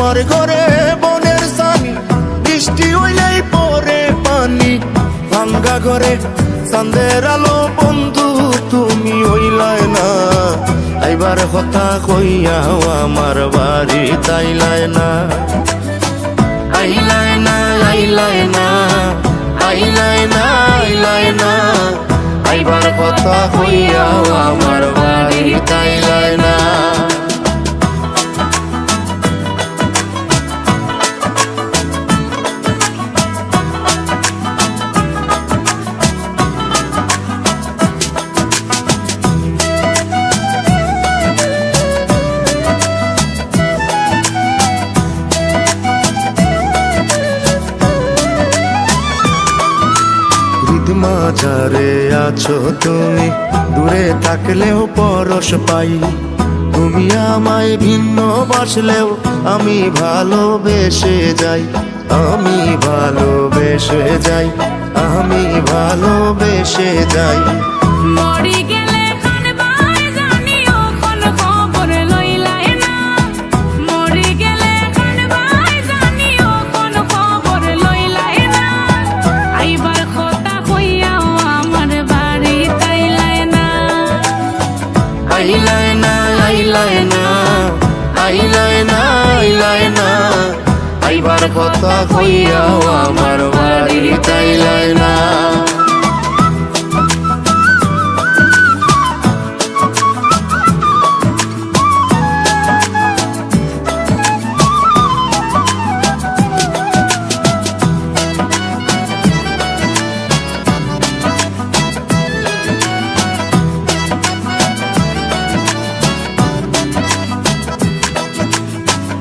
আমার ঘরে বনের সানি, বৃষ্টি হইলেই পরে পানি। ভাঙ্গা ঘরে চাঁদের আলো, বন্ধু তুমি হইলাই না। আইবার কথা কইয়াও আমার বাড়ি তাইলাই না। আইলাই না, আইলাই না, আইলাই না, আইলাই না। আইবার কথা কইয়াও আমার বাড়ি তাইলাই না। মাঝারে আছো তুমি, দূরে থাকলেও পরশ পাই। তুমি আমায় ভিন্ন বাসলেও আমি ভালোবেসে যাই, আমি ভালোবেসে যাই, আমি ভালোবেসে যাই। মরি গেলে খান ভাই জানিও কোন খবর লইলাই না। মরি গেলে খান ভাই জানিও কোন খবর লইলাই না। আইবার কথা কইয়াও আমার বাড়ি তাইলাই না। আইলাই না, আইলাই না, আইলাই না, আইলাই না। আইবার কথা কইয়াও আমার বাড়ি তাইলাই না।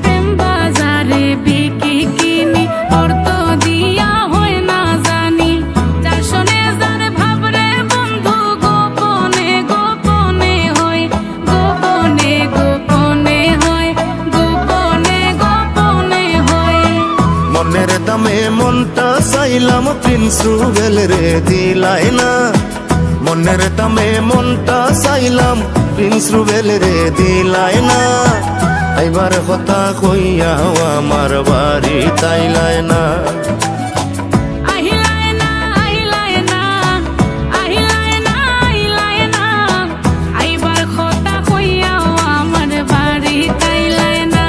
প্রেম বাজারে বিকি কিনি, অর্থ দিয়া হয় না জানি। যার শোনে যার ভাবরে বন্ধু, গোপনে গোপনে হয়, গোপনে গোপনে হয়, গোপনে গোপনে হয়। মনের দামে মনটা চাইলাম, প্রিন্স রুবেল রে দিলাই না। মনের দামে মনটা চাইলাম, প্রিন্স রুবেল রে দিলাই না। আইবার কথা কইয়াও আমার বাড়ি তাইলাই না। আহিলাই না, আহিলাই না, আহিলাই না, আহিলাই না। আইবার কথা কইয়াও আমার বাড়ি তাইলাই না।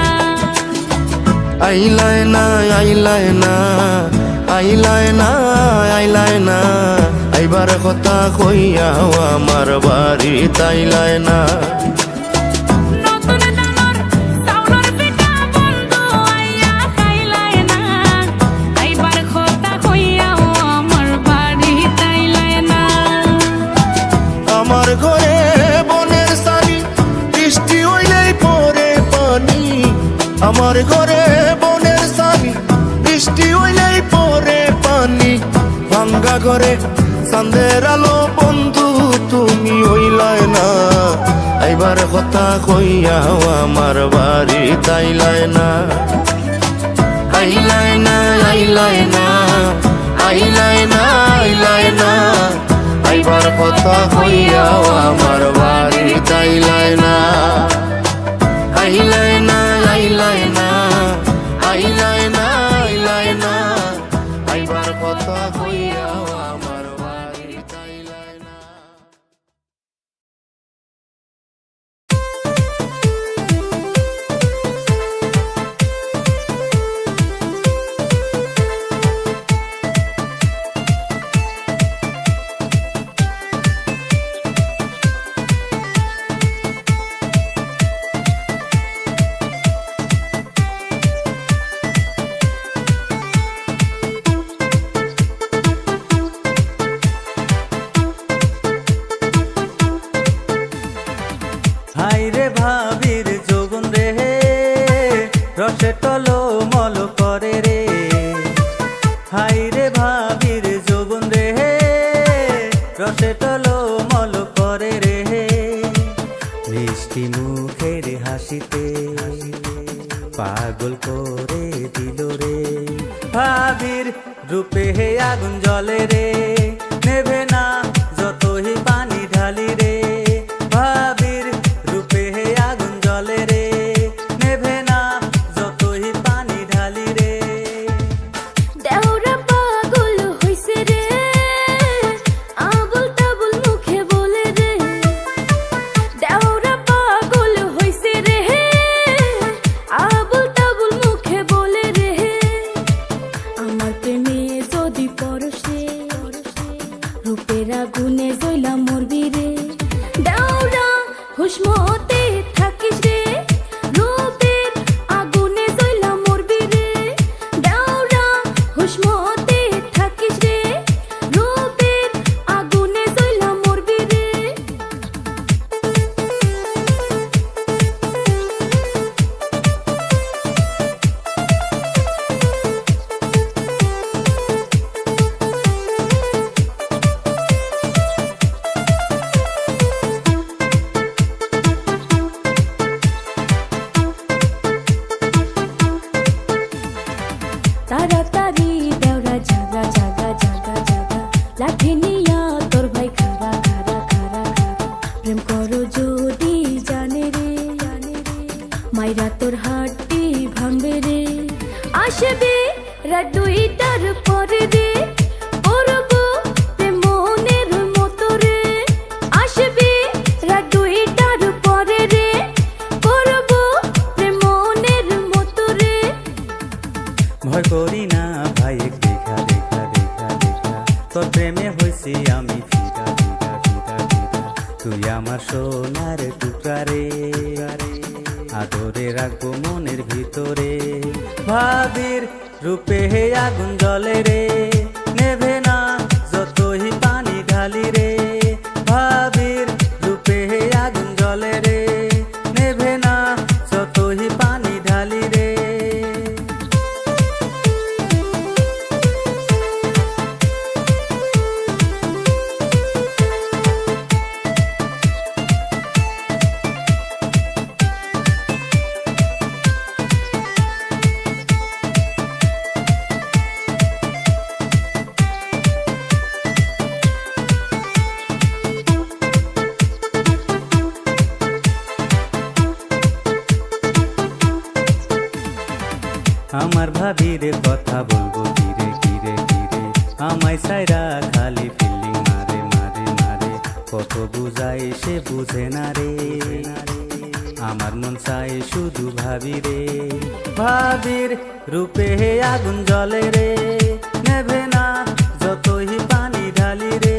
আইলাই না, আইলাই না, আইলাই না, আইলাই না। আইবার কথা কইয়াও আমার বাড়ি তাইলাই না। নতুন ডাঙর চাউলের পিঠা বন্ধু আইয়া খাইলাই না। আইবার কথা কইয়াও আমার বাড়ি তাইলাই না। আমার ঘরে বনের সানি, বৃষ্টি হইলেই পরে পানি। আমার ঘরে বনের সানি, বৃষ্টি হইলেই পরে পানি। ভাঙ্গা ঘরে চাঁদের আলো, বন্ধু তুমি হইলাই না। আইবার কথা কইয়াও আমার বাড়ি তাইলাই না। আইলাই না, আইলাই না, আইলাই না, আইলাই না। আইবার কথা কইয়াও আমার বাড়ি তাইলাই না। আইলাই না, আইলাই না, আইলাই না, আইলাই না। আইবার কথা কইয়াও আমার বাড়ি তাইলাই না। হাইরে ভাবির যোগুন রে, রসে টলো মল করে রে। হাইরে ভাবির যোগুন রে, রসে টলো মল করে রে। মিষ্টি মুখের হাসিতে পাগল করে দিল রে। ভাবির রূপে হে আগুন জ্বলে রে, নেভে না যতই পানি ঢালি রে। ভাবির রূপে হে আগুন জ্বলে রে, নেভে না যতই হুসমতে থাকিস রে রূপের আগুনে জ্বলা মরবি রে তাড়াতাড়ি দেওরা জাগা জাগা জাগা জাগা লাঠি নিয়া তোর ভাই খারা খারা খারা খারা প্রেম করো যদি জানে রে মাইরা তোর হাটটি ভাঙবে রে আসবে রাত দুইটার পরে রে করবো প্রেম মনের মতো রে আসবে রাত দুইটার পরে রে করবো প্রেম মনের মতো রে ভয় করি না ভাই দেখা দেখা দেখা দেখা তোর প্রেমে হইছি আমি ফিদা ফিদা ফিদা ফিদা তুই আমার সোনার টুকরা রে আদরে রাখবো মনের ভিতরে ভাবির রূপে হে আগুন জ্বলে রে নেভে না যতই পানি ঢালি রে ভাবির রূপে হে আগুন জ্বলে রে নেভে না যতই পানি ঢালি রে আমার ভাবিরে কথা বলবো ধীরে ধীরে ধীরে আমায় সাইরা খালি ফিলিং মারে মারে মারে কত বুঝাই সে বুঝে না রে আমার মন চাই শুধু ভাবি রে ভাবির রূপে হে আগুন জ্বলে রে নেভে না যতই পানি ঢালি রে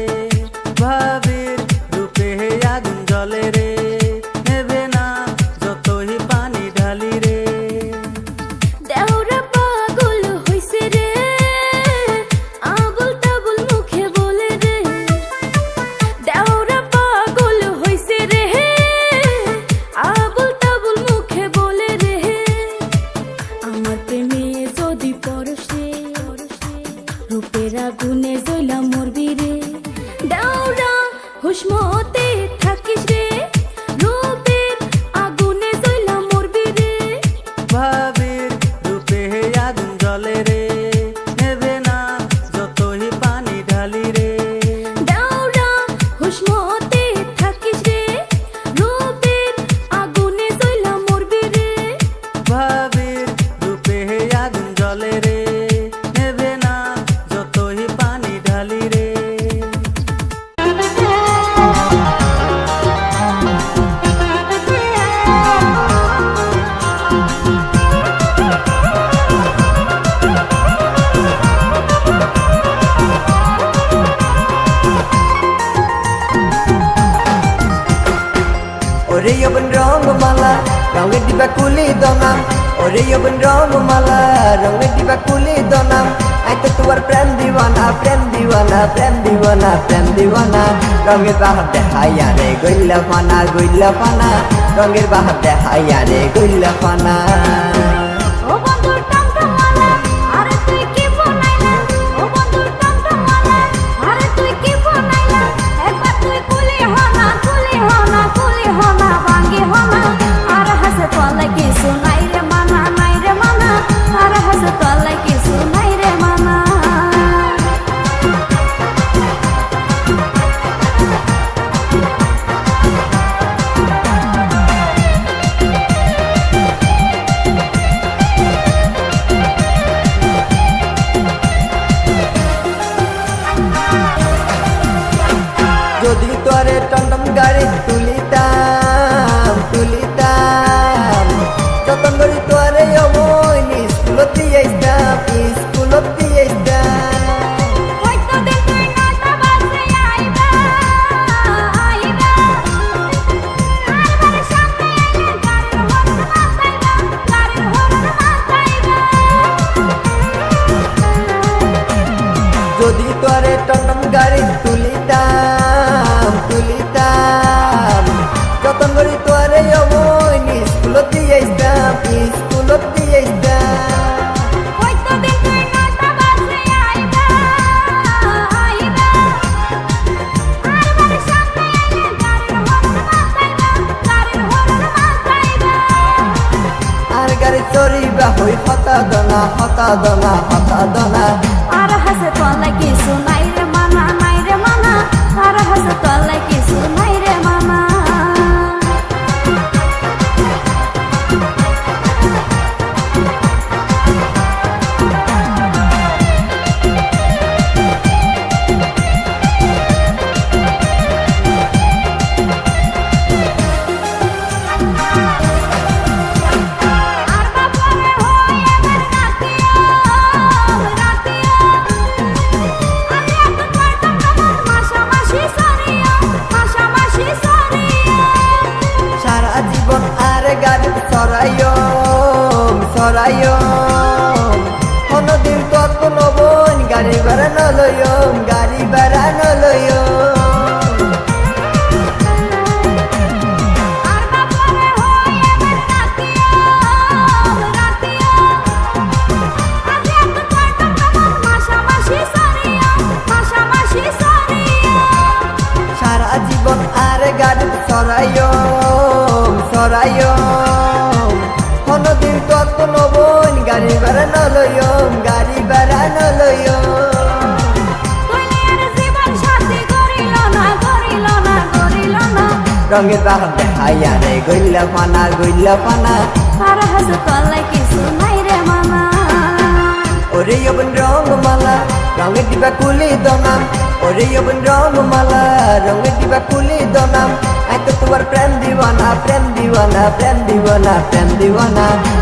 ভাবির রূপে হে আগুন জ্বলে রে নেভে না যতই পানি ঢালি রে দেওরা পাগল হইছে রে আবুল তাবুল মুখে বলে রে দেওরা পাগল হইছে রে আবুল তাবুল মুখে বলে রে আমার প্রেমে যদি পরশ রে রূপের আগুনে জ্বলা মরবি রে দেওরা হুসমতে থাকিস রে রূপের আগুনে জ্বলা মরবি রে ভাবির রূপে হে আগুন জ্বলে রে নেভে না যতই পানি ঢালি রে দেওরা হুসমতে থাকিস রে রূপের আগুনে জ্বলা মরবি রে ভাবির রূপে হে আগুন জ্বলে রে নেভে না যতই পানি ঢালি রে ওরে যৌবন রঙমালা রঙের দিবা কুলি দনাম ওরে যৌবন রঙমালা রঙের দিবা কুলি দনাম আই তো তোমার প্রেম দিওয়ানা প্রেম দিওয়ানা প্রেম দিওয়ানা প্রেম দিওয়ানা রঙের বাহার দেখাইয়া রে গইলা ফানা রঙের বাহার দেখাইয়া রে গইলা ফানা ও বন্ধুর টমটমালা আরে তুই কি বানাইলা ও বন্ধুর টমটমালা আরে তুই কি বানাইলা একবার তুই কুলি হনা ভাঙ্গি হনা আর হাসে তোলা কিছু নাই রে মানা আর হাসে তোলা কিছু নাই রে মানা যদি তোরে টমটম গাড়ি তুলিতাম যতন করি তোরে অবৈন স্কুলত দিয়ে আসতাম স্কুলত দিয়ে আসতাম হয়তো দিন তুই 9টা বাজে আইবা আইবা আর বাড়ির সামনে আইলে গাড়ির হর্ন মাতাইবা আর গাড়ি চড়িবা হই হতা দনা আর হাসে তোলা কিছু নাই রে মানা আর হাসে তোলা কিছু নাই রে মানা আর বাপরে হই এবার রাতিয়া আমি এত পারতাম না মাশামাশি সরিয়া সারা জীবন আর গাড়ি সরাইও কোনদিন কত নবন গাড়ি ভাড়া নলইও আর বাপরে হই এবার রাতিয়া আমি এত পারতাম না মাশামাশি সরিয়া সারা জীবন আর গাড়ি সরাইও কোনদিন কত নবন গাড়ি ভাড়া নলইও দুনিয়ার জীবন সাথী করিল না রঙের বাহার দেখাইয়া রে গইলা পানা আর হাসে তোলা কিছু নাই রে মানা ওরে যৌবন রঙমালা রঙের ডিবা কুলি দনাম ওরে যৌবন রঙমালা রঙের ডিবা কুলি দনাম এত তোমার প্রেম দিওয়ানা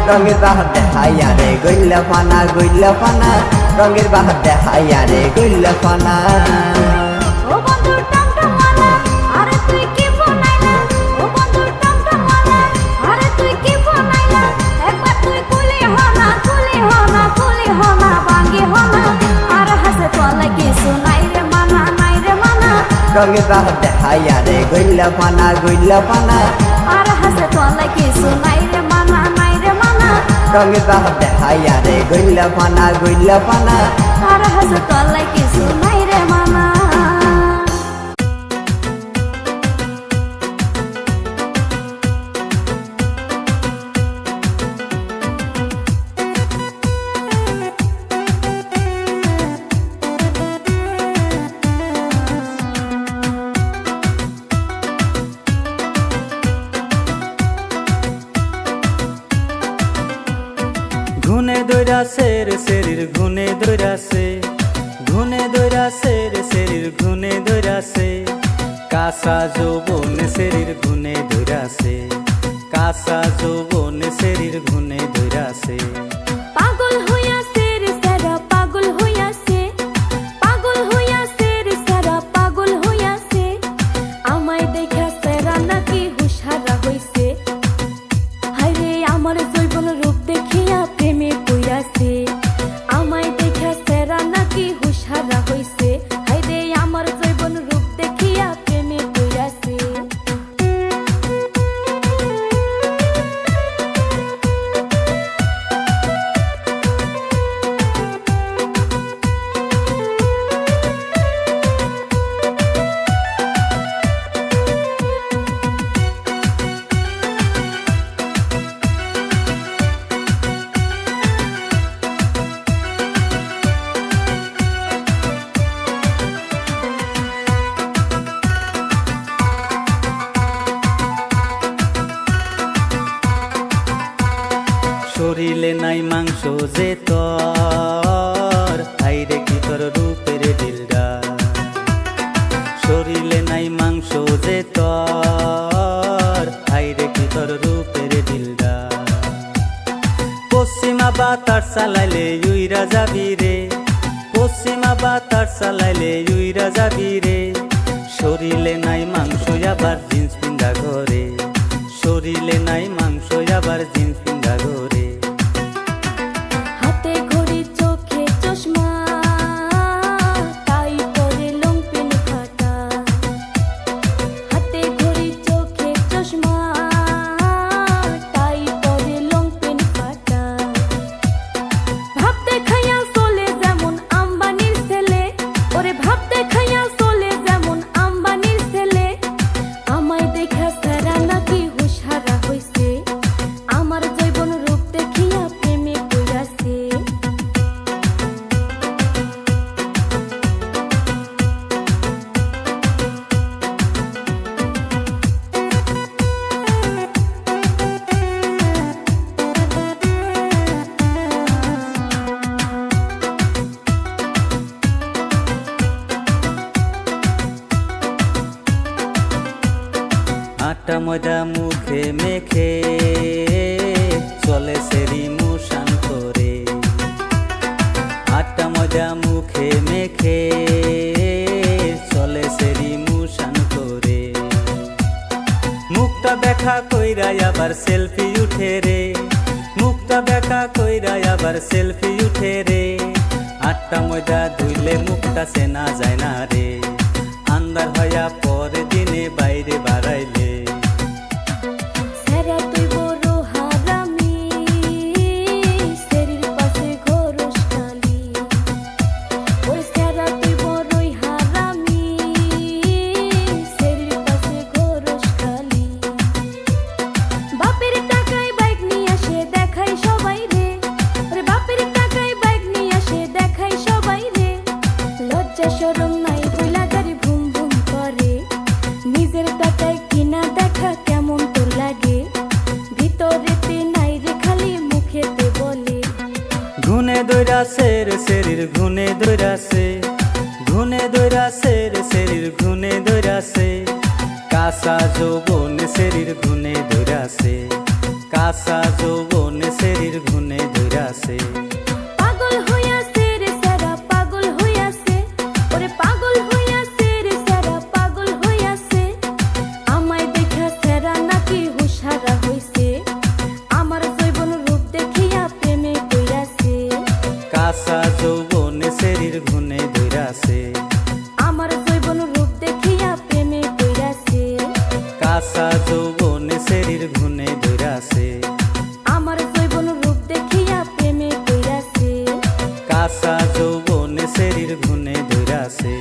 রঙের বাহার দেখাইয়া রে গইলা পানা রঙের বাহার দেখাইয়া রে গইলা পানা ও বন্ধু টমটমওয়ালা আরে তুই কি ফোনাইলা ও বন্ধু টমটমওয়ালা আরে তুই কি ফোনাইলা একবার তুই কুলি হনা বাঙ্গি হনা আর হাসে তোলা কিছু নাই রে মানা রঙের বাহার দেখাইয়া রে গইলা পানা আর হাসে তোলা কিছু নাই রে মানা রঙের বাহার দেখাইয়া রে গইলা পানা আর হাসে তোলা কিছু নাই রে মানা ঘুনে দৈরাছে রে শরীর ঘুনে দৈরাছে রে শরীর ঘুনে দৈরাছে কাঁচা যৌবন শরীর ঘুনে দৈরাছে কাঁচা যৌবন শরীর ঘুনে দৈরাছে পাগল হইয়াছে রে সারা পাগল হইয়াছে রে সারা পাগল হইয়াছে আমায় দেখা সারা নাকি হুশহারা হইছে হায়রে আমার জৈবন রূপ দেখিয়া প্রেমে পইরাছে আমায় দেখা সারা নাকি হুশহারা হইছে হায়রে আমার জৈবন রূপ দেখিয়া প্রেমে পইরাছে শরীরে নাই মাংস যে তোর হাইরে কি তোর রূপের দিলদার শরীরে নাই মাংস যে তোর হাইরে কি তোর রূপের দিলদার পশ্চিমা বাতাস চালাইলে উইরা যাবি রে পশ্চিমা বাতাস চালাইলে উইরা যাবি রে শরীরে নাই মাংস আবার জিন্স পিন্ধা ঘরে শরীরে নাই মাংস আবার জিন্স পিন্ধা ঘরে হাতে ঘড়ি চোখে চশমা আটটা ময়দা মুখে মেখে চলে সেরি মুশান করে, আটটা ময়দা মুখে মেখে চলে সেরি মুশান করে। মুখটা দেখা কইরা আবার সেলফি উঠে রে, মুখটা দেখা কইরা আবার সেলফি উঠে রে। আটটা ময়দা ধুইলে মুখটা চেনা যায় না রে, আন্দার হইয়া পরে দিনে বাইরে বাড়াইলে। সেরা তুই বড় হারামি, সেরির পাশে ঘরস খালি। ওই সেরা তুই বড়ই হারামি, সেরির পাশে ঘরস খালি। বাপের টাকায় বাইক নিয়ে আসে দেখাই সবাই রে, ওরে বাপের টাকায় বাইক নিয়ে আসে দেখাই সবাই রে। লজ্জা শরম নাই বইলা গাড়ি ভুম ভুম করে, নিজের টাকায় কিনা দেখা কেমন তোর লাগে। ভিতরেতে নাই রে খালি মুখেতে বলে। ঘুনে দৈরাছে রে সেরির ঘুনে দৈরাছে, ঘুনে দৈরাছে রে সেরির ঘুনে দৈরাছে। কাঁচা যৌবন সেরির ঘুনে দৈরাছে, কাঁচা যৌবন সেরির ঘুনে দৈরাছে। পাগল হইয়াছে রে সারা পাগল হইয়াছে, ওরে পাগল হইয়াছে রে সারা পাগল হইয়াছে। আমায় দেখা সারা নাকি হুশারা হইছে, আমার জৈবন রূপ দেখিয়া প্রেমে কইরাছে। কাঁচা যৌবন সেরির ঘুনে দৈরাছে, আমার জৈবন রূপ দেখিয়া প্রেমে কইরাছে। কাঁচা যৌবন সেরির ঘুনে দৈরাছে, আমার জৈবন রূপ দেখিয়া প্রেমে কইরাছে। কাঁচা যৌবন সেরির ঘুনে দৈরাছে।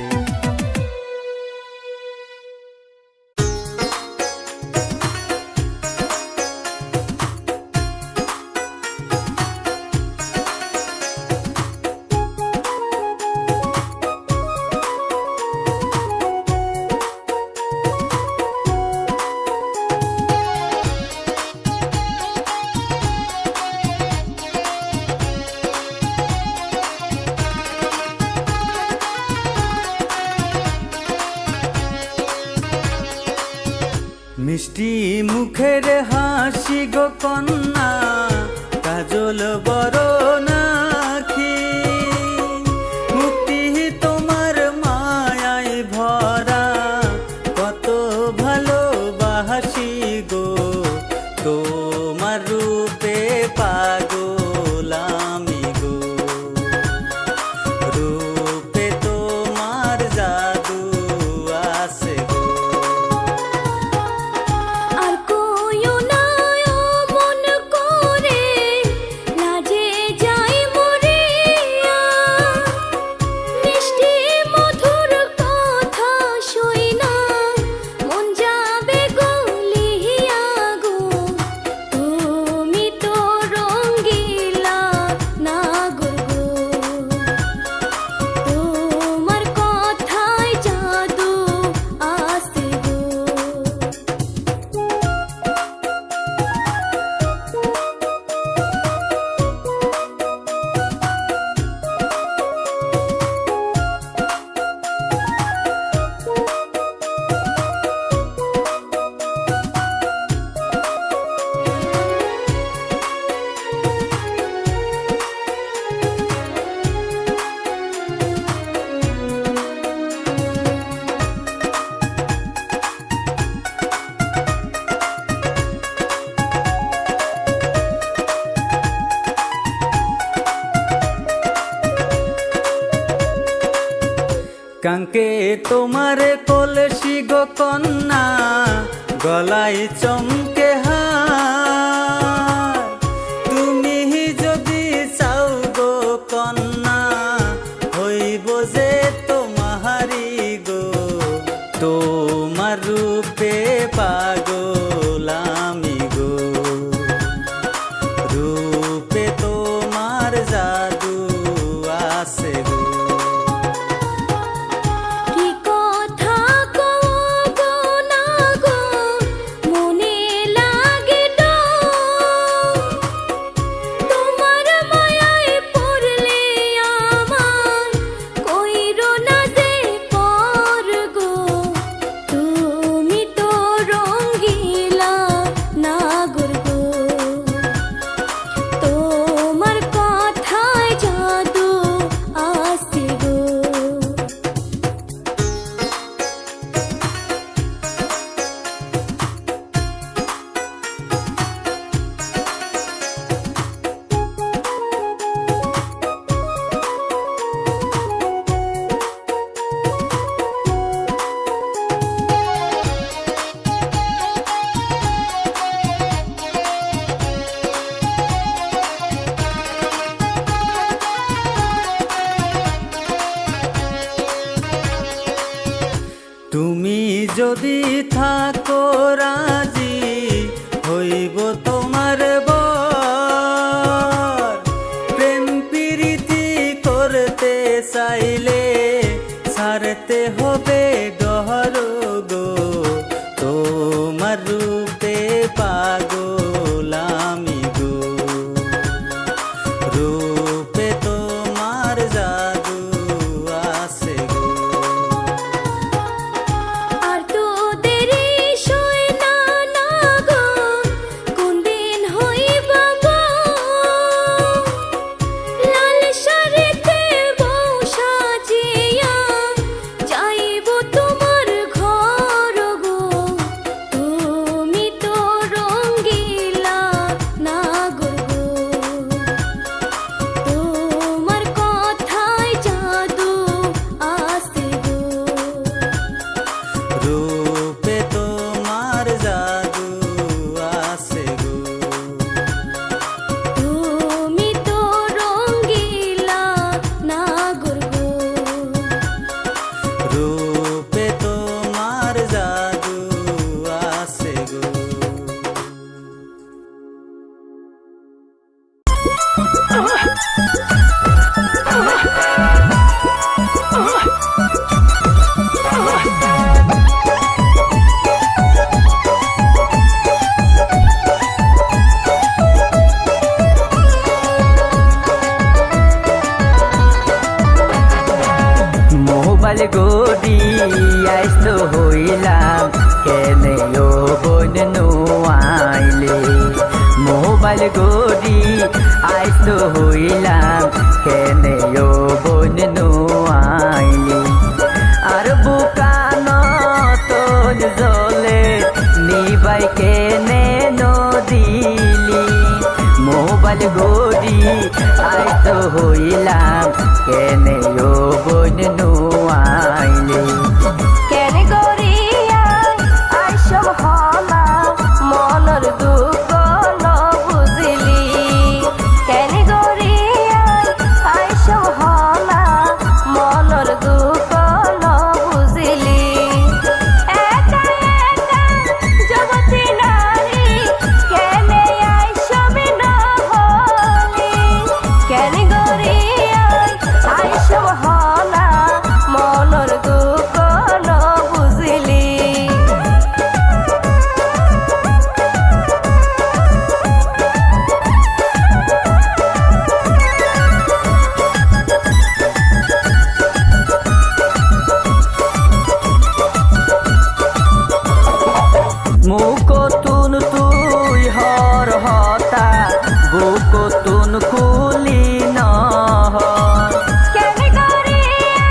মিষ্টি মুখের হাসি গো কন্যা, কাজল বড় নাকি। মুক্তি তোমার মায়ায় ভরা, কত ভালোবাসি গো। তোমার রূপে পাগল আমি গো, রূপে তোমার জাদু আছে গো। আর কইও না ও মন করে, লাজে যাই মরিয়া। মিষ্টি মধুর কথা শুইনা মন যাবে গলিয়া গো। তুমি তো রঙ্গিলা নাগর গো, তোমার কথায় জাদু আছে গো। কাঙ্কে তোমার কলসি গো কন্যা, গলায় চমকে হার। তুমি যদি চাও গো কন্যা, হইব যে তোমারি গো। তোমার রূপে পাগল আমি গো, রূপে তোমার জাদু আছে গো। কি কথা কও গো না গো, মনে লাগে ডর। তোমার মায়ায় পড়লে আমার কইরো না যদি থাকো রাজি হইব তোমার বর। প্রেম প্রীতি করতে চাইলে ছাড়তে হবে ডহর গো, তোমার রূপে পাগল আমি গো, রূপে তোমার জাদু আছে গো। আর তো দেরি সয় না না গো, কোন দিন হইব গো, লাল শাড়িতে বউ সাজিয়া যাইব তোমার ঘর গো, তুমি তো রঙ্গিলা নাগর গো, তোমার কথায় জাদু আছে গো। রূপে তোমার জাদু আছে গো, তুমি তো রঙ্গিলা নাগর গো, রূপে তোমার জাদু আছে গো। মোবাইল গড়ি আইস হইলাম কেনে ও বোন আইলে। মোবাইল গড়ি আইস হইলাম কেনে ও বোন আইলে। আর বুকান তোর জলে নিবাই কেনে নদিলি। মোবাইল গড়ি আইস হইলাম কেনে ও বোন আইলে। কেন গরিয়া আইসব হলা মনের দুঃখ ন বুঝিলি, কেন গরিয়া আইসব হলা মনের দুঃখ ন বুঝিলি। একা একা জগতি নারী কেনে আইসব ন হলি, কেন গরিয়া আইসব হলা মনের দুঃখ ন বুঝিলি। মুখ তুন তুই হর হতা বুক তুন খুলি নহ। কেন গরিয়া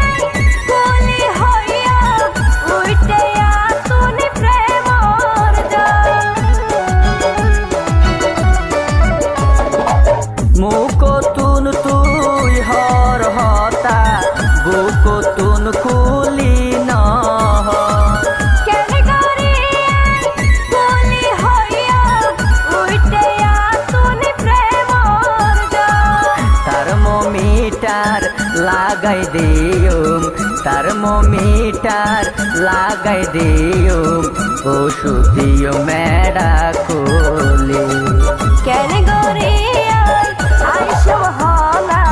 কুলি হইয়া উইটে আতুনি প্রেমর জল। মুখ তুন তুই হর হতা বুক তুন খুলি নহ। কেন গরিয়া কুলি হইয়া উইটে আতুনি প্রেমর জল। থার্মোমিটার লাগাই দিউম, থার্মোমিটার লাগাই দিউম, ওষুধ দিও মেডা খুলি। কেন গরিয়া আইসব হলা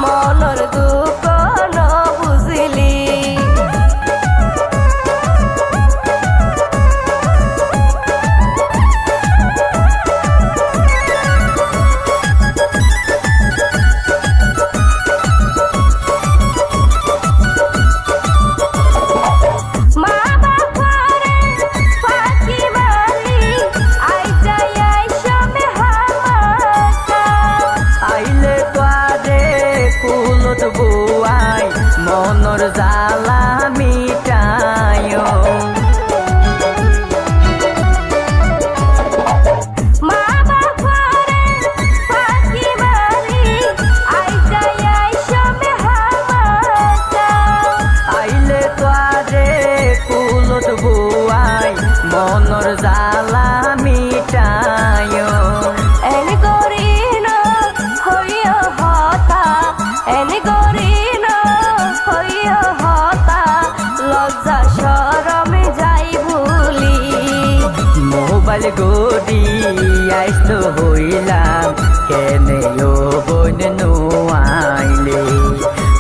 মনের দুঃখ ন বুঝিলি। মা বাবারে ফাঁকি মারি আই যাই আইসবে হামার গোরি আইস তো হইলাম কেনে ও বোন নোয়াইলে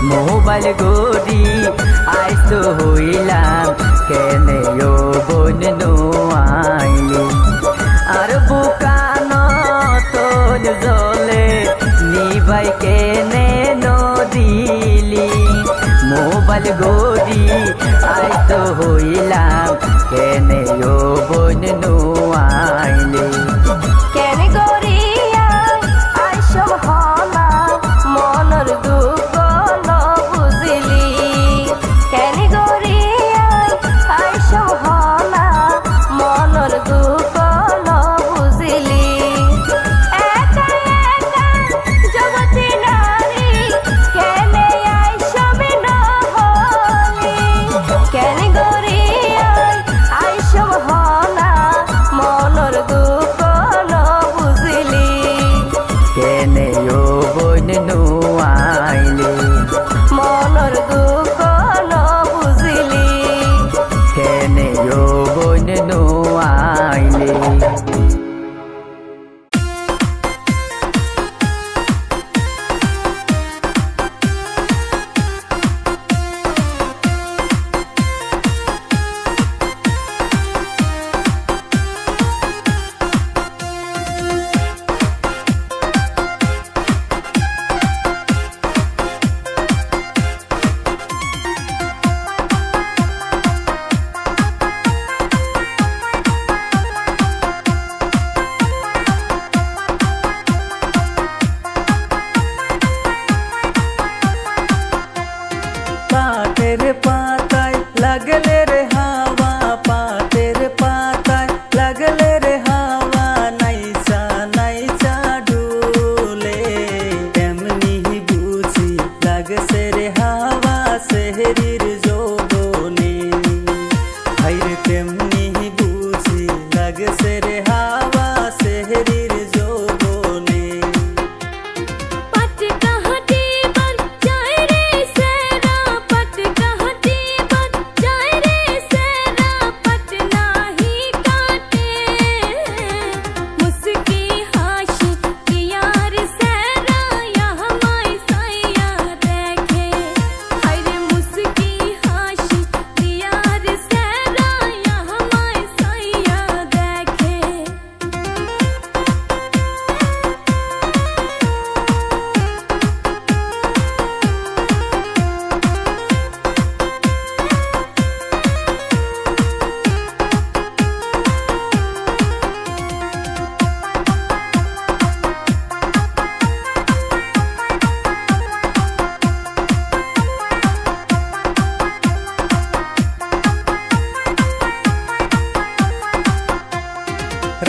মোবাইল গোরি আইস তো হইলাম কেনে ও বোন নোয়াইলে আর বুকান তোল জলে নিবাই কেনে নদিলি মোবাইল গোরি আইস তো হইলাম কেনে ও বোন নোয়াইলে কেনে গরিয়া আইসব হলা মনের দুঃখ ন বুঝিলি কেনে গরিয়া আইসব হলা মনের দুঃখ ন বুঝিলি একা একা জগতি নারী কেনে আইসব ন হলি কেনে গরিয়া আইসব হলা মনের দুঃখ ন বুঝিলি কেনে ও বোন নোয়াইলে মনের দুঃখ ন বুঝিলি কেনে ও বোন নোয়াইলে পাতের পাতায় লাগলে রে হাওয়া পাতের পাতায় লাগলে রে হাওয়া নাইসা নাইসা ডুলে তেমনি বুঝি লাগছে রে হাওয়া সেহরির যৌবনে হাইরে তেমনি বুঝি লাগছে রে হাওয়া সেহরির যৌবনে पट कहती बन जाए रे सेरा पट कहती बन जाए रे सेरा पट नाही काटे मुस्की हाशी की यार सेरा यहाँ माई सैया देखे हाय रे मुस्की हाशी की यार सेरा यहाँ माई सैया देखे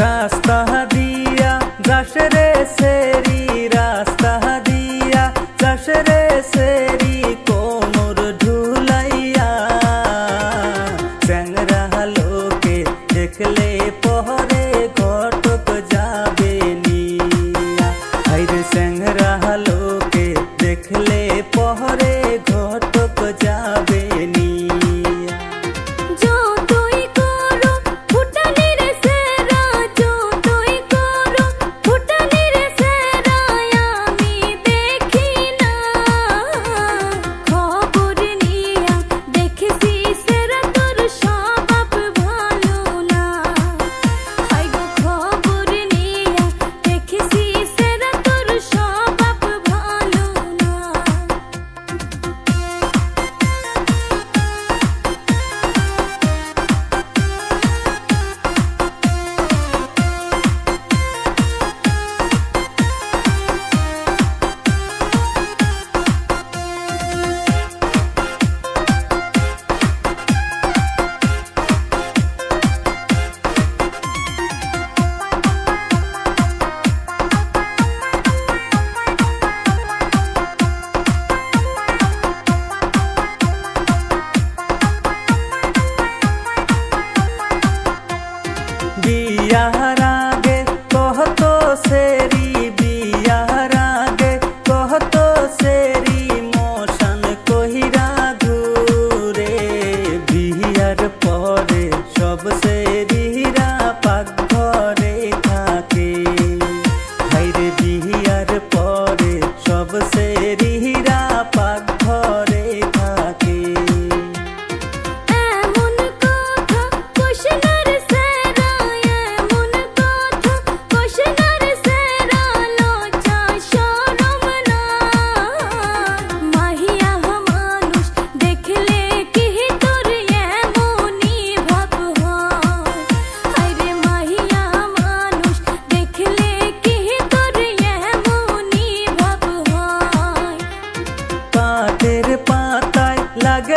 রাস্তা দিয়া যাস রে সেরি রাস্তা দিয়া যাস রে সেরি কোমর ঢুলাইয়া চ্যাংরা লোকে দেখলে পহরে ঘটক যাবে নিয়া হাইরে চ্যাংরা লোকে দেখলে পহরে ঘটক যাবে নিয়া जो तोई करो फुटनी रे सेरा जो तोई करो फुटनी रे सेरा यामी देखी ना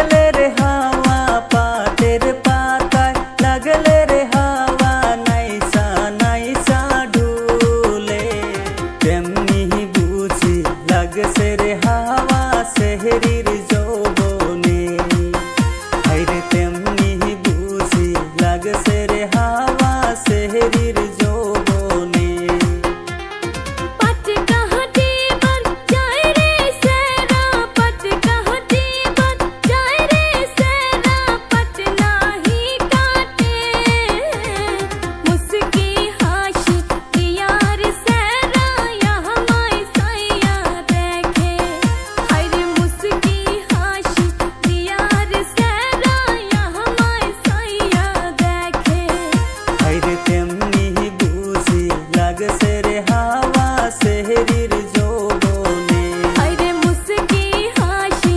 লাগলে রে হাওয়া পাতের পাতায় লাগলে রে হাওয়া নাইসা নাইসা ঢুলে তেমনি বুঝি লাগছে রে হাওয়া সেহরির যৌবনে হাইরে তেমনি বুঝি লাগছে রে হাওয়া সেহরির যৌবনে पट कहती बन जाए रे सेरा पट कहती बन जाए रे सेरा पट नाही काटे मुस्की हाशी यार सेरा यहाँ माई सैया देखे हरे मुस्की हाशी यार सेरा यहाँ माई सैया देखे হাইরে তেমনি বুঝি লাগছে রে হাওয়া সেহরির যৌবনে हरे मुस्की हाशी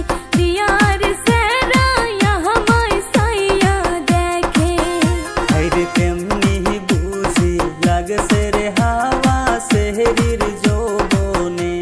यार सेरा यहाँ माई सैया देखे হাইরে তেমনি বুঝি লাগছে রে হাওয়া সেহরির যৌবনে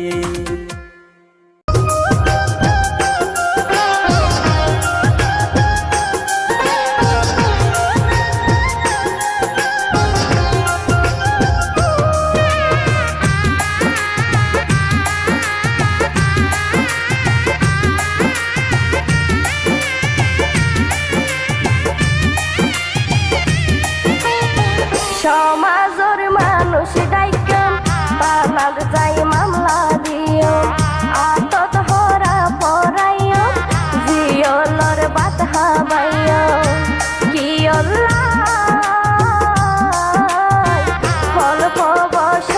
সমাজের মানুষ ডাইকাম পালাগ যাই মামলা দিও আতত হরা পরাইও জিয়লর বাত হাবাইও কিয়ল্লা ফলপ বস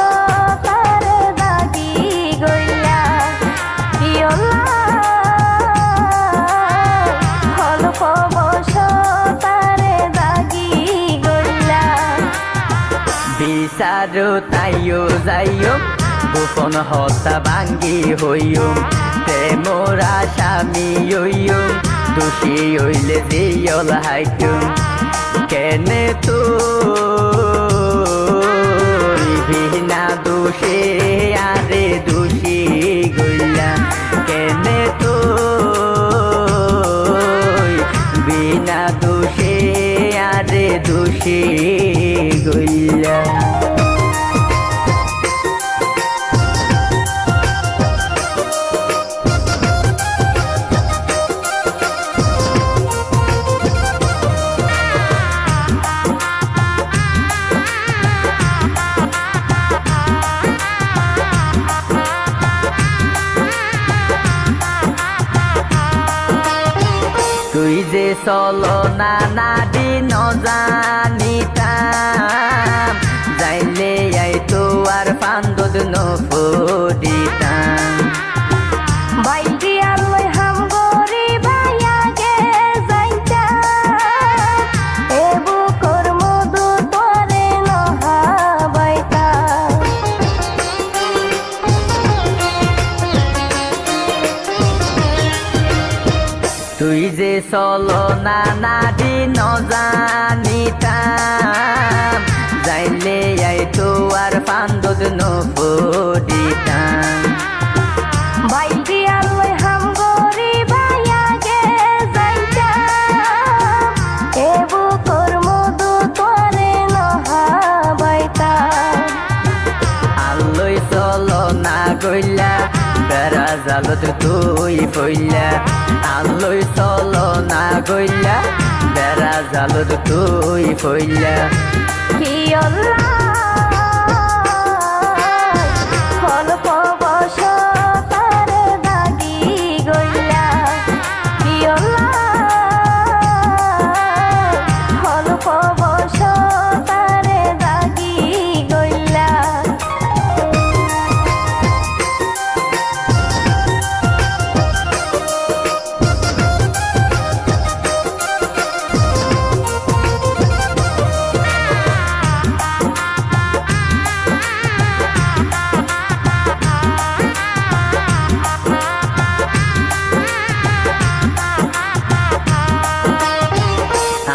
তার দাগি গইলা কিয়ল্লা ফলপ বস তার দাগি গইলা বিচারো তাইও যাইও গোপন হত্যা ভাঙ্গি হইও প্রেমরা স্বামী হইও দোষী হইলে জিয়ল হাইতো কেনে তো বিনা দোষে আরে দোষী গইলা কেনে তো বিনা দোষে আরে দোষী গইলা তুই যে চলো না নাদি নজানিতাম যাইলে আই তো আর ফান্দদ নফরিতাম বাইটি আলোয় হাম গরি ভাইয়া গে যাইতা এবু কর্ম দু তোরে নহাবাইতা তুই যে চলো না নাদি নজানিতাম যাইলে আই তো আর ফান্দদ নফরিতাম বাইটি আলোয় হাম গরি ভাইয়া গে যাইতা এবু কর্ম দু তোরে নহাবাইতা আল্লই চলো না গইলা বেড়া জালত তুই ফইলা আল্লই চলো না গইলা বেড়া জালত তুই ফইলা কিয়ল্লা ফলপ বস তার দাগি গইলা কিয়ল্লা ফলপ বস তার দাগি গইলা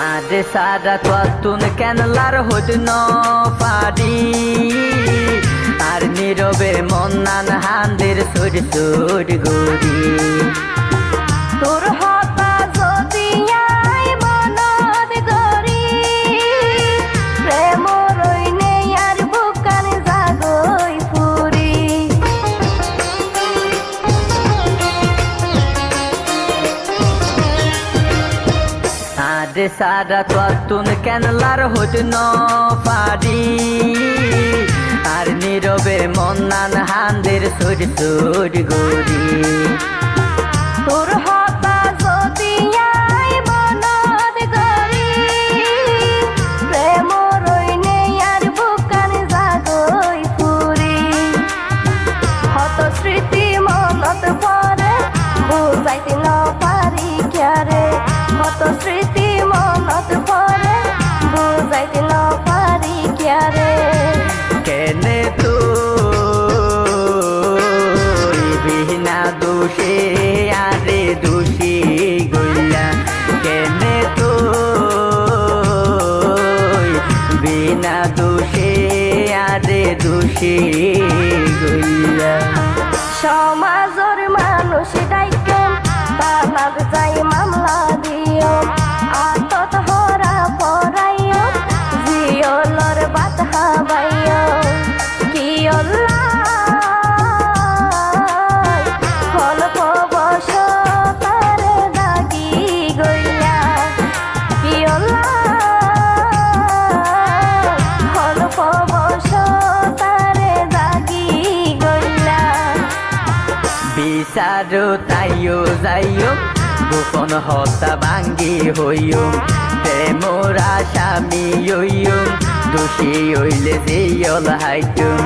আরে সারা কতুন কেনলার হদ ন পারি আর নীরবে মন্নান হান্দের সুর সুর গরি তোর হতা তারে সারা তুন কেনলার হইত ন পারি আর নীরবে মন্নান হান্দের সুর সুর গরি তোর হতা যদি আই মনত করি প্রেম রইনে আর বুকান জাগই ফুরি হত স্মৃতি মনত পরে বুঝাইতে ন পারি ক্যারে হত স্মৃতি মনত পরে বুঝাইতে ন পারি ক্যারে কেনে তুই বিনা দোষে আরে দোষী গইলা কেনে তুই বিনা দোষে আরে দোষী গইলা সমাজের মানুষ ডাইকে তালাক যাই মামলা দিও আতত হরা পরাইও জিয়লর বাত হাবাইও কি হলপ বস তারে দাগি গইলা কি হলপ বস তারে দাগি গইলা বিচারো তাইও যাইও গোপন হতা ভাঙ্গি হইও প্রেমর আসামি হইও দোষী হইলে যেয়ল হাইতুম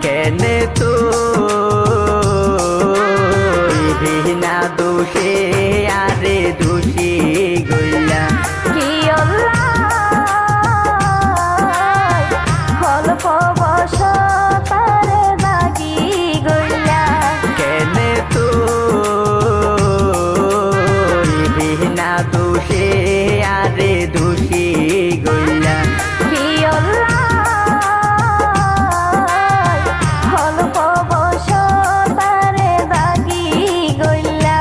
কেনে তুই বিনা দোষে আরে দোষী গইলা কি হলপ বস তারে দাগি গইলা কেনে তুই বিনা দোষে আরে দোষী গইলা কি হলপ বস তারে দাগি গইলা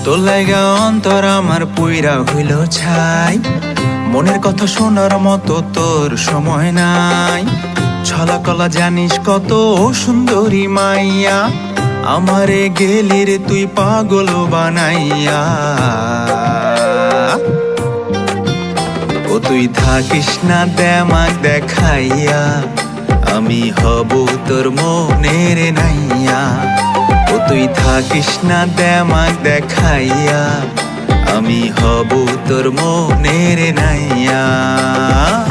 তোর লাগা অন্তর আমার পুইরা হইল ছাই মনের কথা শোনার মতো তোর সময় নাই ছলাকলা জানিস কত সুন্দরী মাইয়া আমারে গেলি রে তুই পাগল বানাইয়া ও তুই থাকিস না দেমাক দেখাইয়া আমি হব তোর মনের নাইয়া ও তুই থাকিস না দেমাক দেখাইয়া আমি হব তোর মনের নাইয়া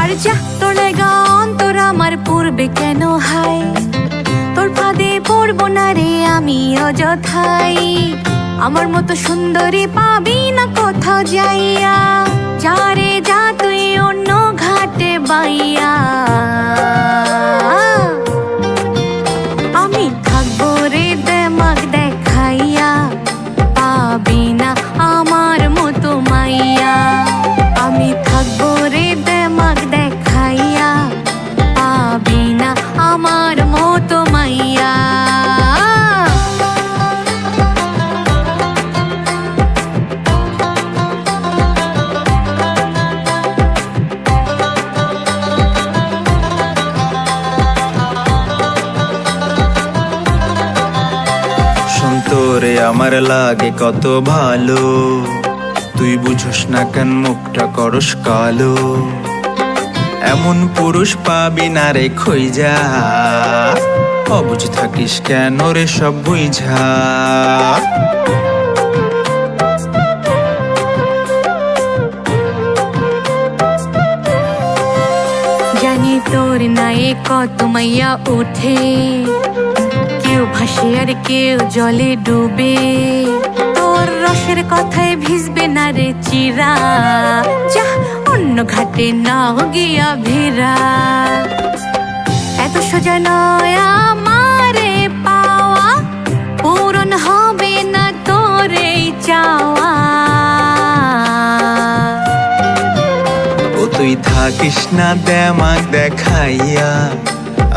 আর যা তোর লাগা অন্তর আমার পূর্বে কেন হাই তোর ফাঁদে পড়বো না রে আমি অযথাই আমার মতো সুন্দরী পাবি না কোথাও যাইয়া যা রে যা তুই অন্য ঘাটে বাইয়া আমি থাকবো রে দেমাক দেখাইয়া পাবি না আমার মতো মাইয়া আমি থাকবো রে দেমাক দেখাইয়া পাবি না আমার মতো মাইয়া তোরে আমার লাগে কত ভালো তুই বুঝোস না কেন মুখটা করস কালো এমন পুরুষ পাবি না রে খইজা অবুঝ থাকিস কেন রে সব বুঝা জানি তোর নায়ে কত মাইয়া উঠে কেউ ভাসে আর কেউ জলে ডুবে তোর রসের কথায় ভিজবে না রে চিরা যা অন্য ঘাটে নাও গিয়া ভিড়া এত সোজা নয় আমারে পাওয়া পূরণ হবে না তোর এই চাওয়া ও তুই থাকিস না দেমাক দেখাইয়া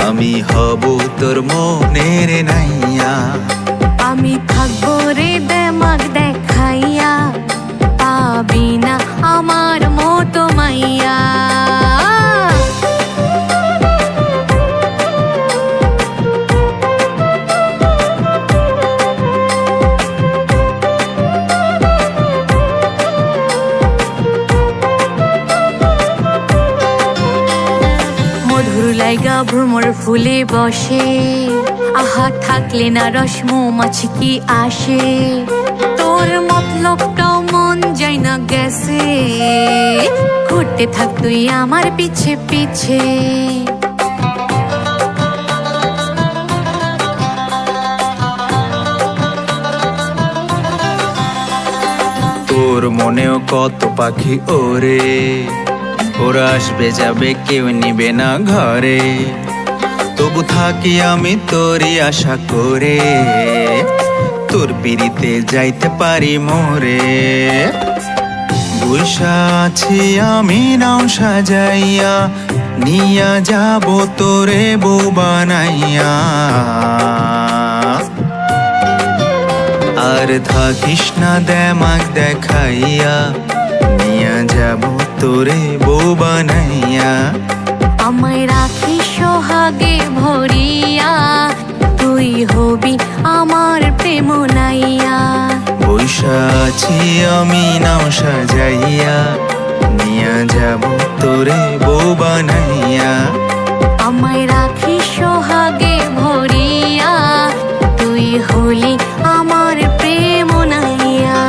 আমি হব তোর মনের নাইয়া আমি থাকবো রে দেমাক দেখাইয়া ভ্রমর ফুলে বসে, আহা থাকলে না রস মৌমাছি কি আসে, তোর মতলবটাও মন যায় না গেছে, ঘুরতে থাক তুই আমার পিছে পিছে। তোর মনেও কত পাখি ওরে, ওরা আসবে যাবে কেউ নিবে না ঘরে, তবু থাকি আমি তোরই আশা করে, তোর পিড়িতে যাইতে পারি মোরে। বৈশা আছি আমি নাও সাজাইয়া, নিয়া যাব তোরে বউ বানাইয়া, আর থাকিস না দেমাক দেখাইয়া, নিয়া যাব তোরে বউ বানাইয়া। আমায় রাখিস সোহাগে ভরিয়া, তুই হবি আমার প্রেম নাইয়া। বৈশা আছি আমি নাও সাজাইয়া, নিয়া যাব তোরে বউ বানাইয়া। আমায় রাখিস সোহাগে ভরিয়া, তুই হলি আমার প্রেম নাইয়া।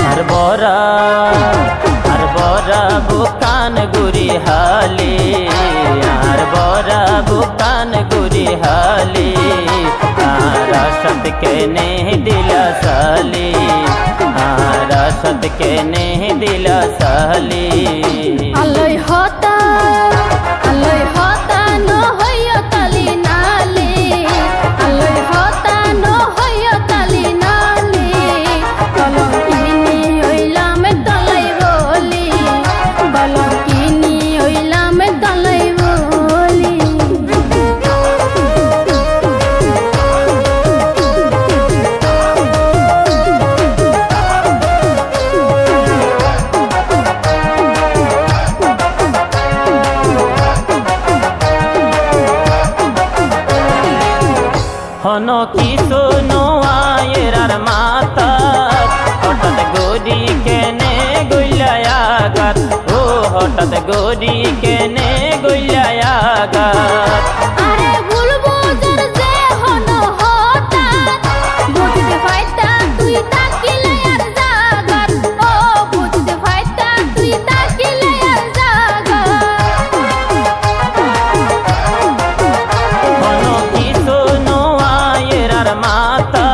আর বরা বুকান গুরি হালি, আর বরা বুকান গুরি হালি, আর সদ के ने दिला साली, আর সদ के ने दिला साली। আলোয় হতা ন হইয়া তালি নালি, আলোয় হতা ন হইয়া তালি নালি, কলঙ্কিনী হইলাম দলাই বলি, কলঙ্কিনী হইলাম দলাই বলি। হন কি শোনো আয়ের মাতা, হঠাৎ গরি কেনে গইলায়াগাত, ও হঠাৎ গরি কেনে গইলায়াগাত। আরে বলবো তোর যে হন হঠাৎ, বুঝতে ফাইতা তুই তাকিলে আর জাগাত, ও বুঝতে ফাইতা তুই তাকিলে আর জাগাত। হন কি শোনো আয়ের মাতা,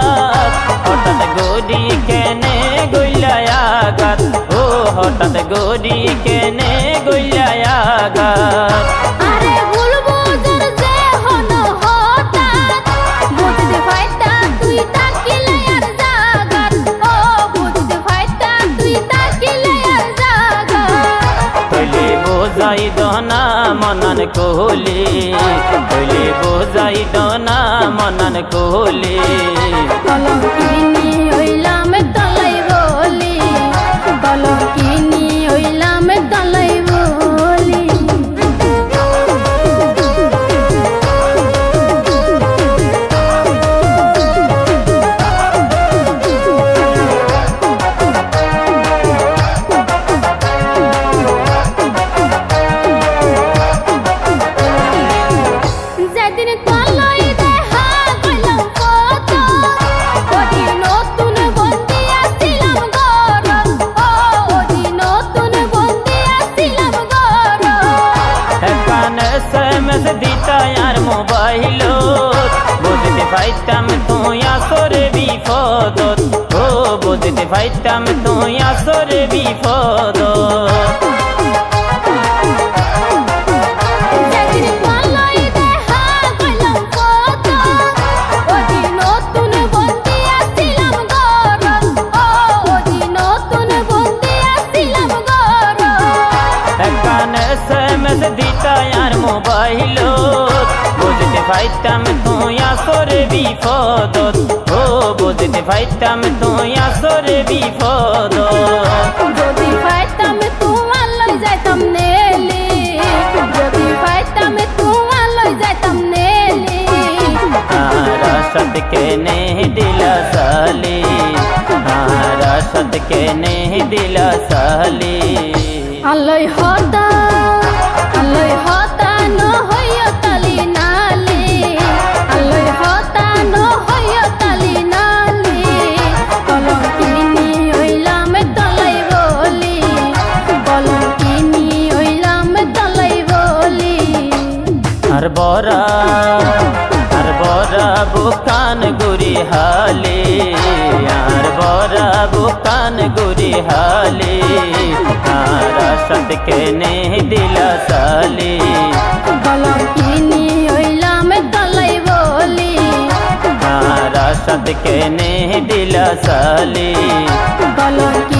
হঠাৎ গরি কেনে গইলায়াগাত, ও হঠাৎ গরি কেনে গইলায়াগাত। আরে বলবো তোর যে হন হঠাৎ, বুঝতে ফাইতা তুই তাকিলে আর জাগাত, ও বুঝতে ফাইতা তুই তাকিলে আর জাগাত। কইলে বোঝাই দনা মনন কোহলি, কইলে বোঝাই দনা মনন কোহলি। কলঙ্কিনী হইলাম দলাই বলি, কলঙ্কিনী হইলাম দলাই বলি। যেদিন কলাই দেখা কইলাম কত, ওদিন নতুন বন্দি আসিলাম গরম, ও ওদিন নতুন বন্দি আসিলাম গরম। একখান SMS দিতা আর মোবাইল, বুঝতে পাইতাম তুই আসরে বিপদত, ও বুঝতে পাইতাম তুই আসরে বিপদত। যেদিন কলাই দেখা কইলাম কত, ওদিন নতুন বন্দি আসিলাম গরম, ও ওদিন নতুন বন্দি আসিলাম গরম। একখান SMS দিতা আর মোবাইল, বুঝতে ফাইতাম তুই আসরে বিপদত ও বুঝতে ফাইতাম তুই আসরে বিপদত যদি পাইতাম তোমার লই যাইতাম নেলি যদি পাইতাম তোমার লই যাইতাম নেলি रसद के नहीं दिला साली रसद के नहीं दिला साली আল্লাহ হতা ন হইয় তালি নালি আল্লাহ হতা ন হইয় তালি নালি কলঙ্কিনী হইলাম তলাই বলি কলঙ্কিনী হইলাম তলাই বলি हर बोरा बुकान गुरी हाली हर बोरा बुकान गुरी हाली रसद के नहीं दिला साली কলঙ্কিনী হইলাম তলাই বলি रसद के नहीं दिला साली কলঙ্কিনী